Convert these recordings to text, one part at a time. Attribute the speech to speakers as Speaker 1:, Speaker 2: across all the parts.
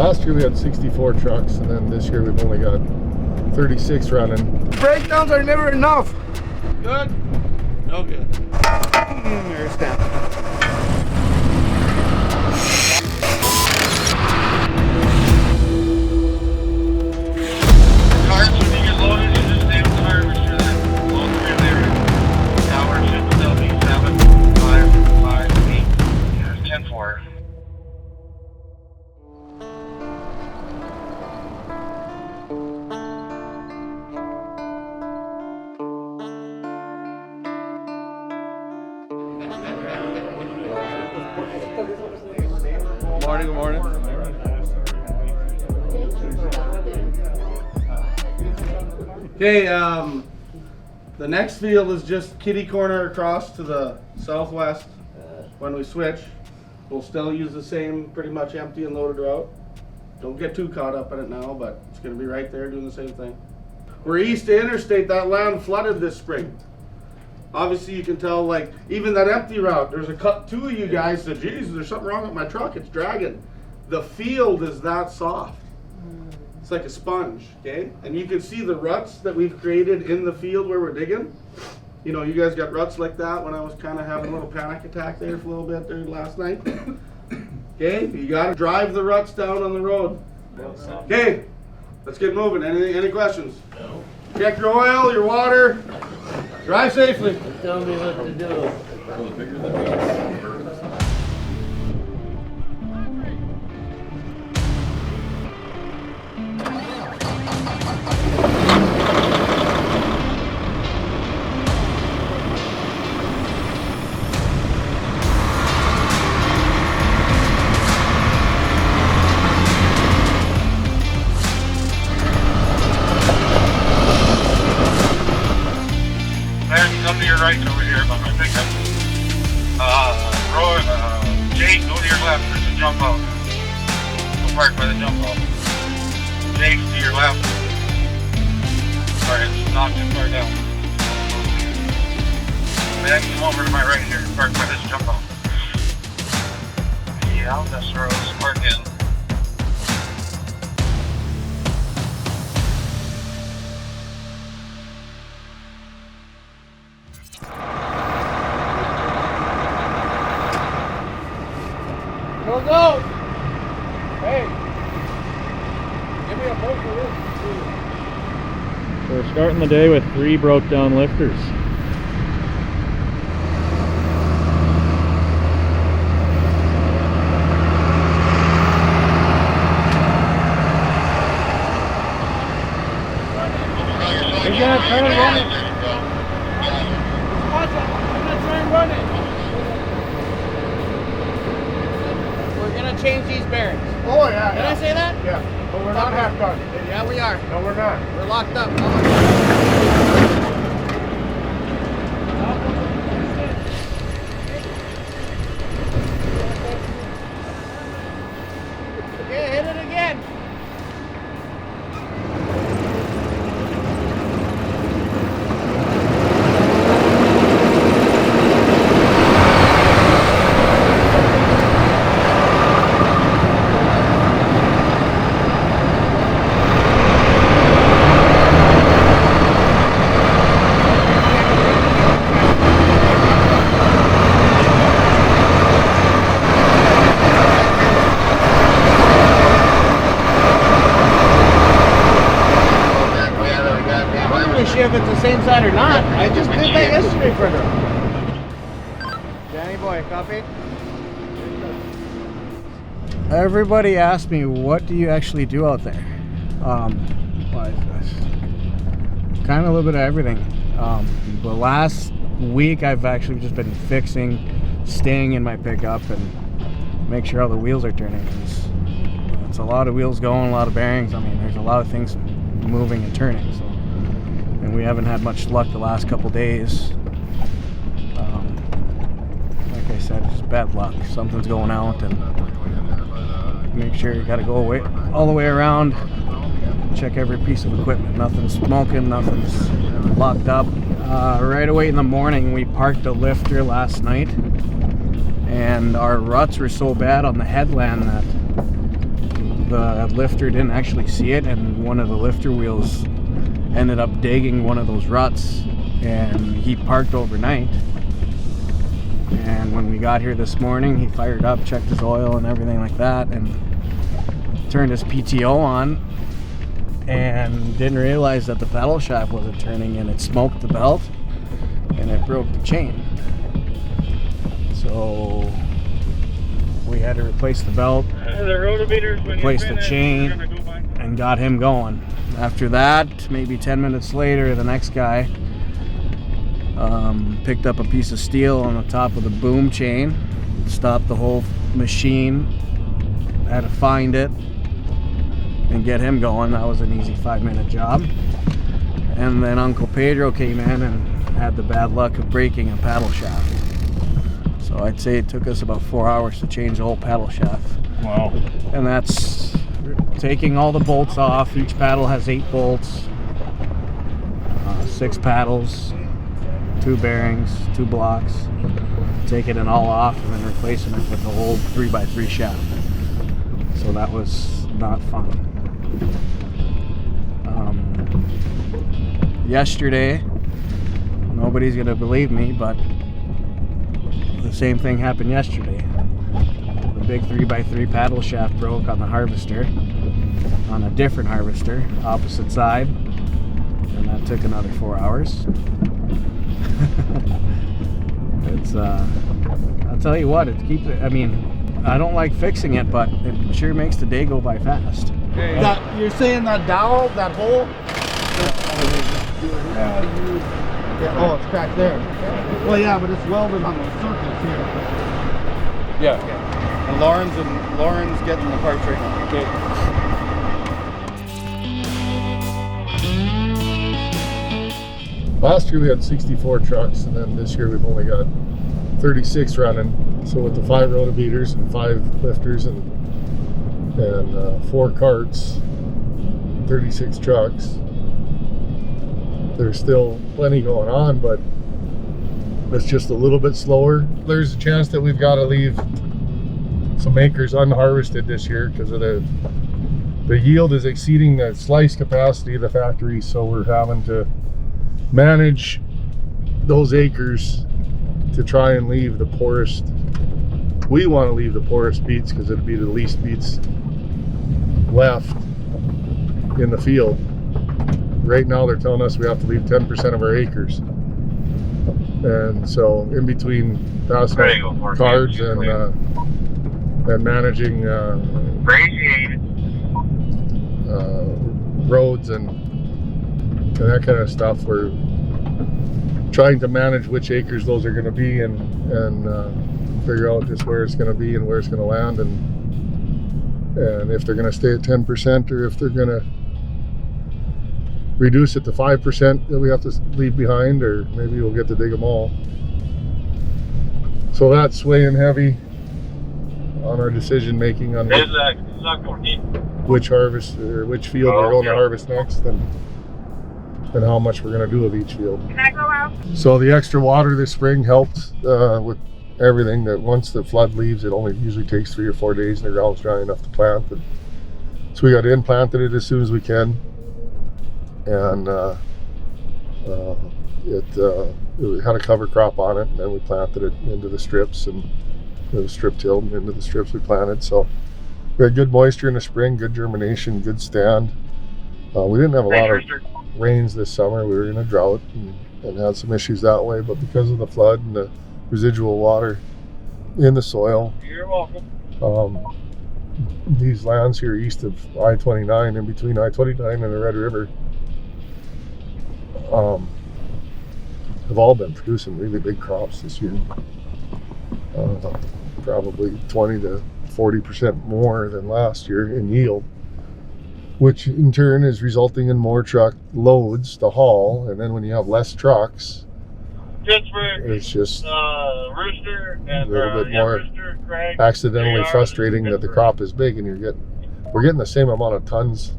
Speaker 1: Last year we had 64 trucks, and then this year we've only got 36 running.
Speaker 2: Breakdowns are never enough.
Speaker 3: Good? No good.
Speaker 2: There's that.
Speaker 3: Cars, when you get loaded, you just stay with the tire, make sure that all three of there. Tower should still be 7, 5, 5, 8. There's 10 4.
Speaker 2: Morning, good morning. Okay, the next field is just kitty corner across to the southwest. When we switch, we'll still use the same pretty much empty and loaded route. Don't get too caught up in it now, but it's going to be right there doing the same thing. We're east of interstate. That land flooded this spring. Obviously you can tell, like, even that empty route, there's a cut. Two of you guys said, geez, there's something wrong with my truck, it's dragging. The field is that soft. It's like a sponge, okay? And you can see the ruts that we've created in the field where we're digging. You know, you guys got ruts like that when I was kind of having a little panic attack there for a little bit there last night. Okay, you gotta drive the ruts down on the road. Okay, let's get moving. Any questions? No. Check your oil, your water. Drive safely.
Speaker 4: Tell me what to do.
Speaker 3: Come to your right over here by my pickup. Roy, Jake, go to your left. There's a jump out. Go park by the jump out. Jake, to your left. Sorry, it's not too far down. Then come over to my right here. Park by this jump out. Yeah, that's where I was parking.
Speaker 2: Go! Hey! Give me a boat for this.
Speaker 5: So we're starting the day with 3 broke down lifters.
Speaker 2: We're gonna try and run it. I'm gonna try and run it. We're gonna change these bearings. Oh yeah. Did I say that? Yeah. But we're not half done. Yeah, we are. No, we're not. We're locked up. Okay, hit it again. If it's the same side or not. I just did that yesterday for them. Danny boy, copy? Everybody asked me, what do you actually do out there? Kind of a little bit of everything. The last week I've actually just been fixing, staying in my pickup and make sure all the wheels are turning. It's a lot of wheels going, a lot of bearings. I mean, there's a lot of things moving and turning. So. And we haven't had much luck the last couple days. Like I said, it's bad luck. Something's going out, and make sure you got to go away, all the way around, check every piece of equipment. Nothing's smoking, nothing's locked up. Right away in the morning, we parked a lifter last night, and our ruts were so bad on the headland that
Speaker 4: the lifter didn't actually see it, and one of the lifter wheels ended up digging one of those ruts, and he parked overnight. And when we got here this morning, he fired up, checked his oil and everything like that, and turned his PTO on, and didn't realize that the paddle shaft wasn't turning, and it smoked the belt and it broke the chain. So we had to replace the belt, replace the chain, and got him going. After that, maybe 10 minutes later, the next guy picked up a piece of steel on the top of the boom chain, stopped the whole machine, had to find it and get him going. That was an easy 5-minute job. And then Uncle Pedro came in and had the bad luck of breaking a paddle shaft. So I'd say it took us about 4 hours to change the whole paddle shaft.
Speaker 5: Wow.
Speaker 4: And that's taking all the bolts off. Each paddle has 8 bolts, 6 paddles, 2 bearings, 2 blocks, taking it all off and then replacing it with the whole 3x3 shaft. So that was not fun. Yesterday, nobody's gonna believe me, but the same thing happened yesterday. The big 3x3 paddle shaft broke on the harvester, on a different harvester, opposite side, and that took another 4 hours. It's I'll tell you what, it keeps it. I mean, I don't like fixing it, but it sure makes the day go by fast.
Speaker 2: That, you're saying that dowel, that hole? Yeah, oh, it's cracked there. Well, yeah, but it's welded on the surface here.
Speaker 6: Yeah. And Lauren's getting the parts right now. Okay.
Speaker 1: Last year we had 64 trucks, and then this year we've only got 36 running. So with the 5 rotobeaters and 5 lifters and 4 carts, 36 trucks, there's still plenty going on, but it's just a little bit slower. There's a chance that we've got to leave some acres unharvested this year because of the yield is exceeding the slice capacity of the factory, so we're having to manage those acres to try and leave the poorest. We want to leave the poorest beets because it'd be the least beets left in the field. Right now they're telling us we have to leave 10% of our acres, and so in between passing out cards and managing roads and that kind of stuff, we're trying to manage which acres those are going to be and figure out just where it's going to be and where it's going to land, and if they're going to stay at 10% or if they're going to reduce it to 5% that we have to leave behind, or maybe we'll get to dig them all. So that's weighing heavy on our decision making on which harvest or which field we're going to harvest next, and how much we're going to do of each field.
Speaker 7: Can I go out?
Speaker 1: So the extra water this spring helped with everything. That once the flood leaves, it only usually takes 3 or 4 days and the ground's dry enough to plant it. So we got in, planted it as soon as we can, and it had a cover crop on it, and then we planted it into the strips, and it was strip tilled and into the strips we planted. So we had good moisture in the spring, good germination, good stand. We didn't have a lot of rains this summer. We were in a drought and had some issues that way, but because of the flood and the residual water in the soil,
Speaker 3: You're welcome.
Speaker 1: these lands here east of I-29, in between I-29 and the Red River, have all been producing really big crops this year. Probably 20 to 40% more than last year in yield, which in turn is resulting in more truck loads to haul. And then when you have less trucks,
Speaker 3: Pittsburgh,
Speaker 1: it's just
Speaker 3: Rooster, and
Speaker 1: a little bit more
Speaker 3: Rooster, Craig,
Speaker 1: accidentally
Speaker 3: JR,
Speaker 1: frustrating that the crop is big, and we're getting the same amount of tons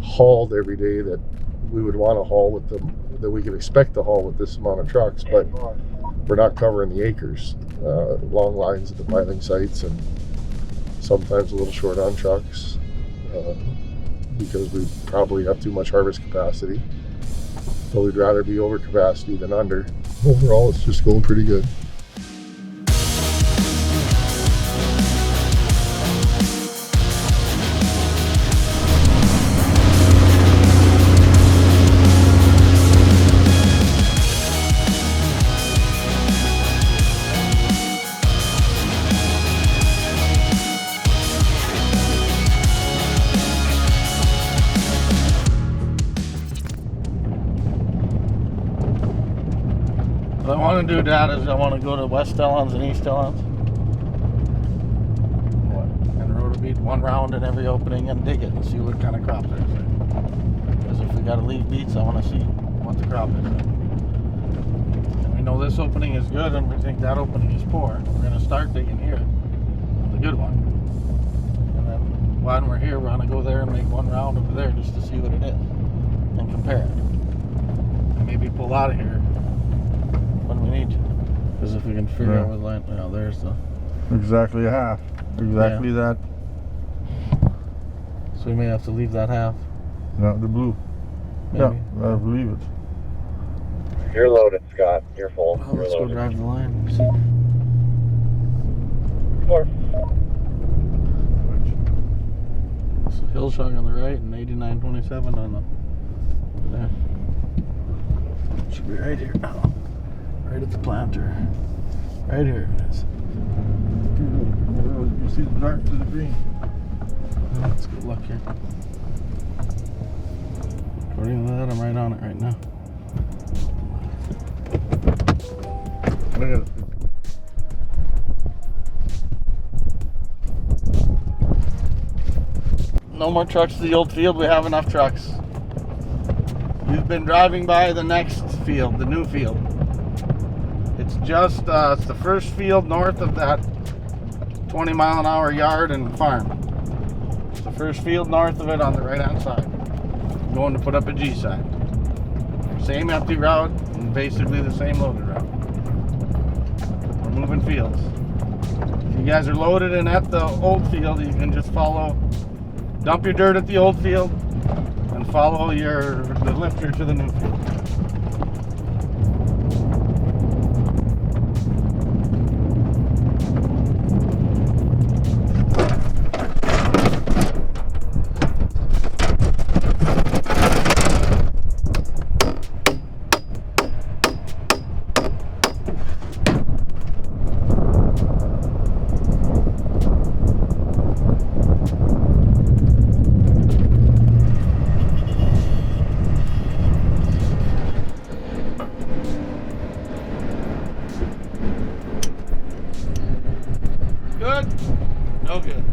Speaker 1: hauled every day that we would want to haul with them, that we could expect to haul with this amount of trucks, but we're not covering the acres, long lines at the piling sites, and sometimes a little short on trucks because we probably have too much harvest capacity. So we'd rather be over capacity than under. Overall, it's just going pretty good.
Speaker 2: What I want to do, Dad, is I want to go to West Stellans and East Stellans. And rotobeet one round in every opening and dig it and see what kind of crop there is. Because if we got to leave beets, I want to see what the crop is. And we know this opening is good and we think that opening is poor. We're going to start digging here, the good one. And then while we're here, we're going to go there and make one round over there just to see what it is and compare it. And maybe pull out of here when we need to, because if we can figure out what line, there's the
Speaker 1: Exactly a half. Exactly that.
Speaker 2: So we may have to leave that half.
Speaker 1: Not the blue.
Speaker 2: Maybe.
Speaker 1: Yeah, I believe it.
Speaker 7: You're loaded, Scott. You're full.
Speaker 2: Well,
Speaker 7: You're
Speaker 2: let's go
Speaker 7: loaded.
Speaker 2: drive the line and see. So Hillshog on the right and 8927 on the there. Should be right here now. Right at the planter. Right here it is.
Speaker 1: You see the dark to the green.
Speaker 2: Let's good luck here. According to that, I'm right on it right now.
Speaker 1: Look at it.
Speaker 2: No more trucks to the old field. We have enough trucks. You've been driving by the next field, the new field. It's just, it's the first field north of that 20-mile-an-hour yard and farm. It's the first field north of it on the right-hand side. Going to put up a G-side. Same empty route and basically the same loaded route. We're moving fields. If you guys are loaded and at the old field, you can just dump your dirt at the old field and follow the lifter to the new field. Good? No good.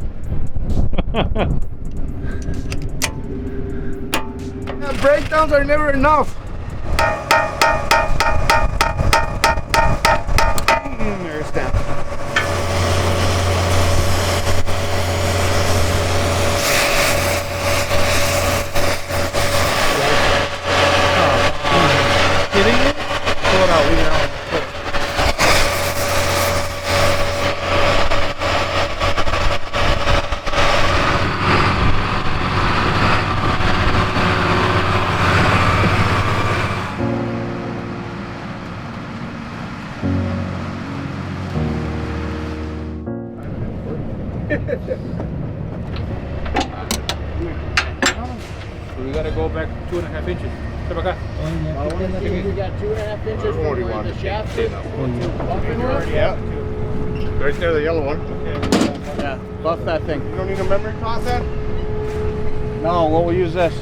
Speaker 8: Yeah, breakdowns are never enough. There's that.
Speaker 2: Kidding me? Pull it out, leave it out.
Speaker 5: We gotta go back 2.5 inches. Come back.
Speaker 4: We got 2.5 inches from where the shaft is.
Speaker 8: Yeah. Right there, the yellow one.
Speaker 4: Yeah, buff that thing.
Speaker 8: You don't need a memory cloth then?
Speaker 4: No, we'll use this.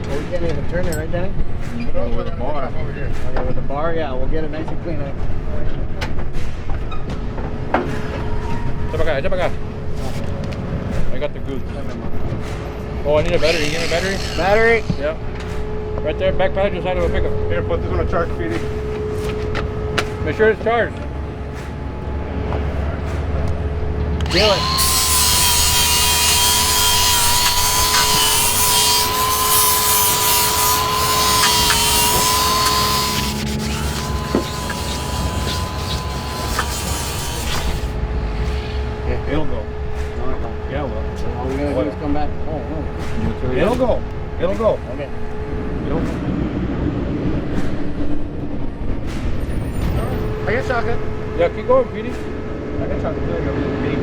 Speaker 4: Oh, we can't even turn it, right, Danny?
Speaker 8: With a bar. Over here.
Speaker 4: Okay, with the bar, yeah, we'll get it nice and clean.
Speaker 5: Come back. I got the goods. Oh, I need a battery. You need a battery?
Speaker 4: Battery.
Speaker 5: Yeah. Right there, back passenger side of a pickup.
Speaker 8: Here, put this on a charge, Petey.
Speaker 5: Make sure it's charged.
Speaker 4: Feel it.
Speaker 5: It'll go. Yeah, well.
Speaker 4: All we gotta do is come back. Oh, no.
Speaker 5: It'll go. It'll go.
Speaker 4: Okay.
Speaker 5: It'll go.
Speaker 2: I got chocolate.
Speaker 5: Yeah, keep going, Petey.
Speaker 2: I got chocolate.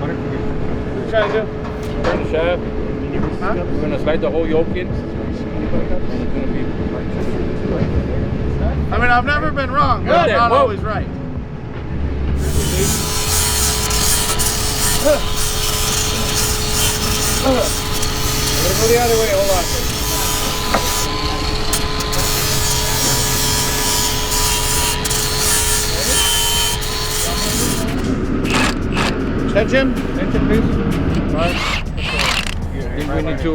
Speaker 5: What are you trying to do? Turn the shaft.
Speaker 2: Huh?
Speaker 5: We're gonna slide the whole yoke in. And it's gonna be.
Speaker 2: I mean, I've never been wrong, but I'm not always right.
Speaker 5: Go the other way. Hold on.
Speaker 2: Tension?
Speaker 5: Tension, please. Right. I think we need to.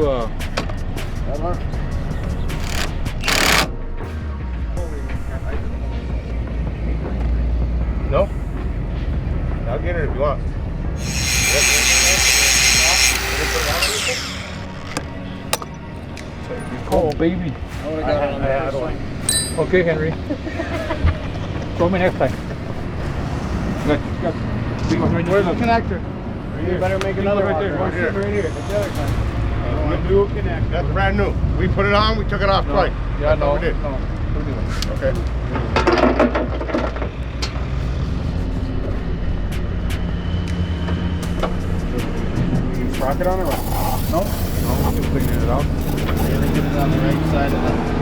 Speaker 6: No? I'll get it if you want.
Speaker 5: Oh, baby. Okay, Henry. Show me next time. Good.
Speaker 2: Where's the connector?
Speaker 4: You better make another
Speaker 5: right
Speaker 4: one.
Speaker 5: there.
Speaker 6: Right here.
Speaker 4: Right here. That's the other side.
Speaker 6: A new connect. That's brand new. We put it on, we took it off twice.
Speaker 5: Yeah,
Speaker 6: That's what we did.
Speaker 5: No.
Speaker 6: Okay.
Speaker 2: Sprocket on or what?
Speaker 5: No, just cleaning it out.
Speaker 2: Really get it on the right side of the...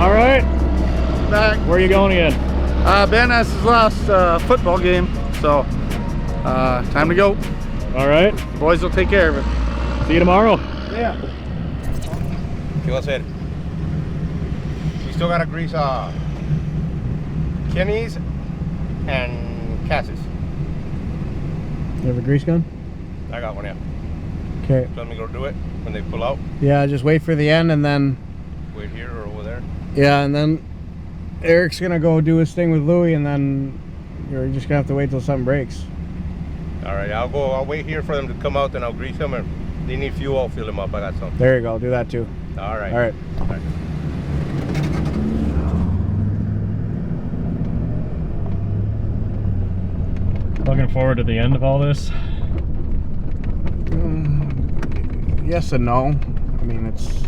Speaker 5: All right.
Speaker 2: Back.
Speaker 5: Where are you going again?
Speaker 2: Ben has his last football game, so time to go.
Speaker 5: All right.
Speaker 2: The boys will take care of it.
Speaker 5: See you tomorrow.
Speaker 2: Yeah.
Speaker 6: Okay, what's it? We still gotta grease Kenny's and Cass's.
Speaker 4: You have a grease gun?
Speaker 6: I got one, yeah.
Speaker 4: Okay.
Speaker 6: Let me go do it when they pull out.
Speaker 4: Yeah, just wait for the end and then,
Speaker 6: Wait here or over there.
Speaker 4: yeah, and then Eric's gonna go do his thing with Louie and then you're just gonna have to wait till something breaks.
Speaker 6: All right, I'll wait here for them to come out, then I'll grease them, and they need fuel, I'll fill them up. I got some.
Speaker 4: There you go, do that too.
Speaker 6: All right.
Speaker 4: All right.
Speaker 6: All right.
Speaker 5: Looking forward to the end of all this.
Speaker 4: Yes and no. I mean, it's...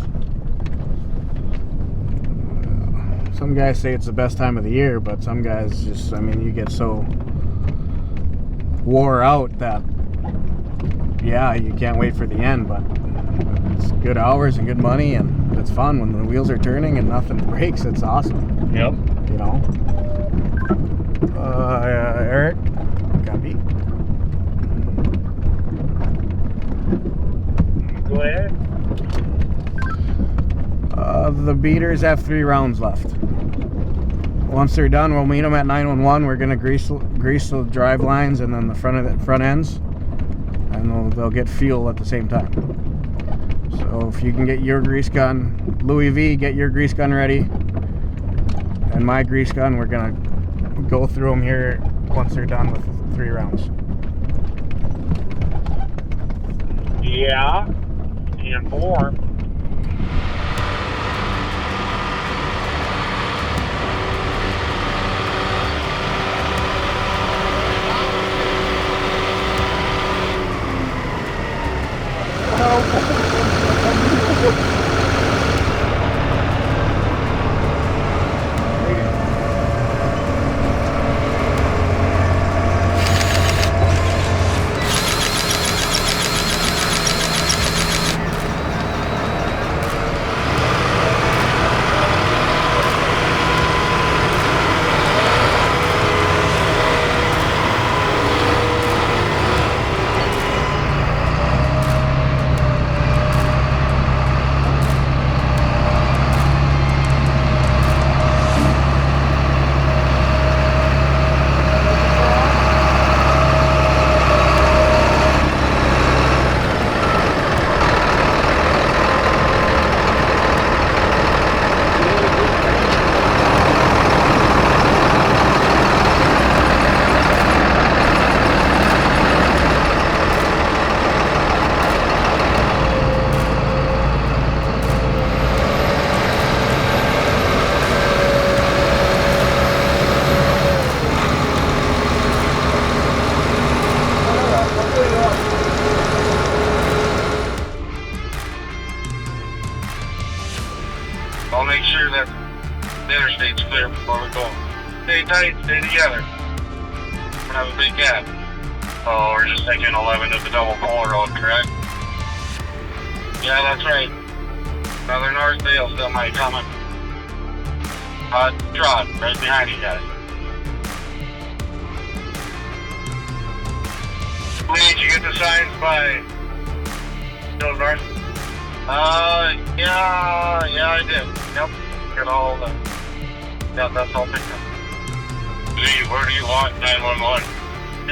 Speaker 4: some guys say it's the best time of the year, but some guys just, I mean, you get so wore out that, yeah, you can't wait for the end, but it's good hours and good money, and it's fun when the wheels are turning and nothing breaks. It's awesome,
Speaker 5: Yep.
Speaker 4: you know? Eric, got beat.
Speaker 3: Go ahead.
Speaker 4: The beaters have 3 rounds left. Once they're done, we'll meet them at 911. We're gonna grease the drive lines and then the front ends, and they'll get fuel at the same time. So if you can get your grease gun, Louis V, get your grease gun ready, and my grease gun. We're gonna go through them here once they're done with 3 rounds.
Speaker 3: Yeah. And more. stay tight, stay together. We're gonna have a big gap. Oh, we're just taking 11 to the double polar road, correct? Yeah, that's right. Another north tail semi coming. Trot, right behind you guys. Lee, did you get the signs by Still North? Yeah, I did. Yep, get all the. Yeah, that's all picked up. Lee, where do you want 911?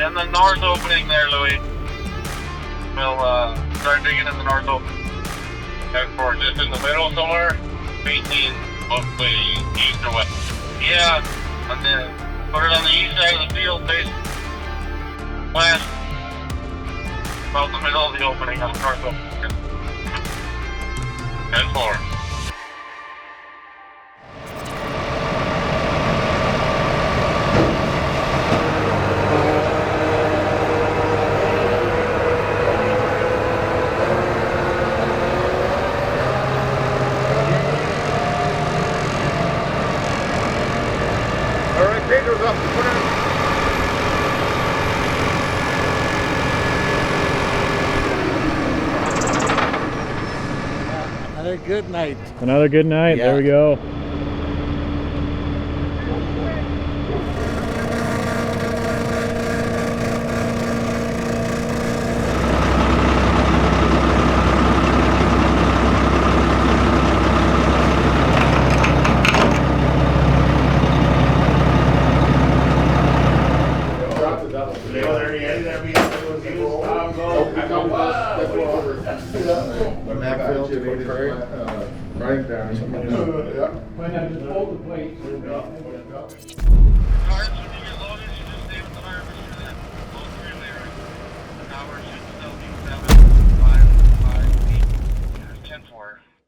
Speaker 3: In the north opening there, Louis. We'll start digging in the north opening. And for just in the middle somewhere, 18, mostly east or west. Yeah, and then put it on the east side of the field, face west. About the middle of the opening on the north opening. 10-4.
Speaker 4: Another good night.
Speaker 5: Another good night.
Speaker 4: Yeah.
Speaker 5: There we go.
Speaker 1: Right down.